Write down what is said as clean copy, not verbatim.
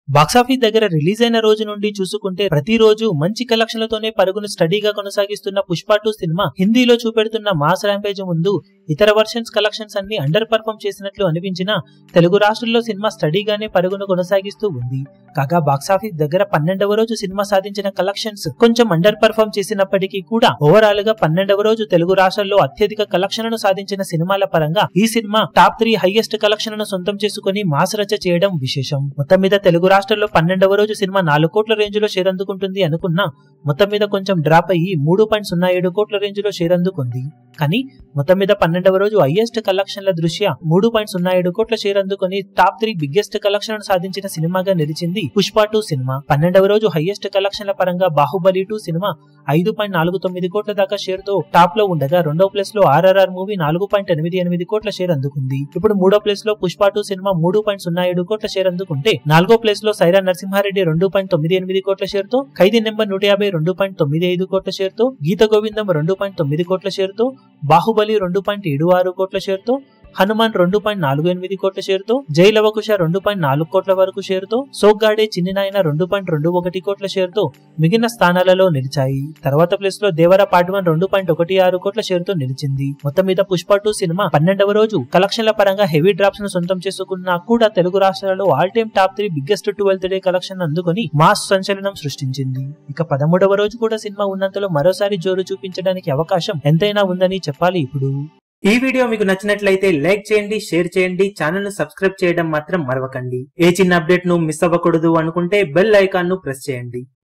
Box office దగ్గర release అయిన రోజు నుండి చూసుకుంటే ప్రతిరోజు మంచి కలెక్షన్లతోనే పరుగును స్టడీగా కొనసాగిస్తున్న పుష్ప 2 సినిమా హిందీలో చూపెడుతున్న మాస్ ర్యాంపేజ్ ముందు ఇతర వర్షన్స్ కలెక్షన్స్ అన్ని అండర్ పర్ఫార్మ్ చేసినట్లు అనిపించినా తెలుగు రాష్ట్రాల్లో సినిమా స్టడీగానే పరుగును కొనసాగిస్తూ ఉంది. కాగా బాక్సాఫీస్ దగ్గర 12వ రోజు సినిమా సాధించిన కలెక్షన్స్ కొంచెం అండర్ పర్ఫార్మ్ చేసినప్పటికీ కూడా ఓవరాల్ గా 12వ రోజు తెలుగు రాష్ట్రాల్లో అత్యధిక కలెక్షన్లను సాధించిన సినిమాల పరంగా ఈ సినిమా టాప్ 3 హైయెస్ట్ కలెక్షన్లను సొంతం చేసుకుని మాస్ రచ్చ చేయడం విశేషం. మొత్తం మీద తెలుగు రాష్ట్రాల్లో 12వ రోజు సినిమా 4 కోట్ల రేంజ్ లో షేర్ అందుకుంటుంది అనుకున్నా మొత్తం మీద కొంచెం డ్రాప్ అయ్యి 3.07 కోట్ల రేంజ్ లో షేర్ అందుకుంది. కానీ మొత్తం మీద 12వ రోజు హైయెస్ట్ కలెక్షన్ల దృష్ట్యా 3.07 కోట్ల షేర్ అందుకుని టాప్ 3 బిగ్గెస్ట్ కలెక్షన్ సాధించిన సినిమాగా నిలిచింది పుష్ప 2 సినిమా. 12వ రోజు హైయెస్ట్ కలెక్షన్ల పరంగా బాహుబలి 2 సినిమా 5.49 కోట్ల దాకా షేర్ తో టాప్ లో ఉండగా రెండో ప్లేస్ లో ఆర్ఆర్ఆర్ మూవీ 4.88 కోట్ల షేర్ అందుకుంది. ఇప్పుడు మూడో ప్లేస్ లో పుష్ప 2 సినిమా 3.07 కోట్ల షేర్ అందుకుంటే నాలుగో ప్లేస్ లో సైరా నరసింహారెడ్డి 2.98 కోట్ల షేర్ తో, ఖైదీ నెంబర్ 150 2.95 కోట్ల షేర్ తో, గీత గోవిందం 2.9 కోట్ల షేర్ తో, బాహుబలి 2.76 కోట్ల షేర్ తో, హనుమాన్ 2.48 కోట్ల షేర్ తో, జై లవకుశ 2.4 కోట్ల వరకు షేర్ తో, సోగ్గాడే చిన్ని నాయన 2.21 కోట్ల షేర్ తో మిగిలిన స్థానాలలో నిలిచాయి. తర్వాత ప్లేస్ లో దేవర పార్ట్ 1 2.16 కోట్ల షేర్ తో నిలిచింది. మొత్తం మీద పుష్ప 2 సినిమా 12వ రోజు కలెక్షన్ల పరంగా హెవీ డ్రాప్స్ ను సొంతం చేసుకున్నా కూడా తెలుగు రాష్ట్రాలలో all time top 3 biggest 12th day collection అందుకుని మాస్ సంచలనం సృష్టించింది. ఇక 13వ రోజు కూడా సినిమా ఉన్నంతలో మరోసారి జోరు చూపించడానికి అవకాశం ఎంతైనా ఉందని చెప్పాలి. ఇప్పుడు ఈ వీడియో మీకు నచ్చినట్లయితే లైక్ చేయండి, షేర్ చేయండి, ఛానల్ ను సబ్స్క్రైబ్ చేయడం మాత్రం మరవకండి. ఏ చిన్న అప్డేట్ ను మిస్ అవ్వకూడదు అనుకుంటే బెల్ ఐకాన్ ను ప్రెస్ చేయండి.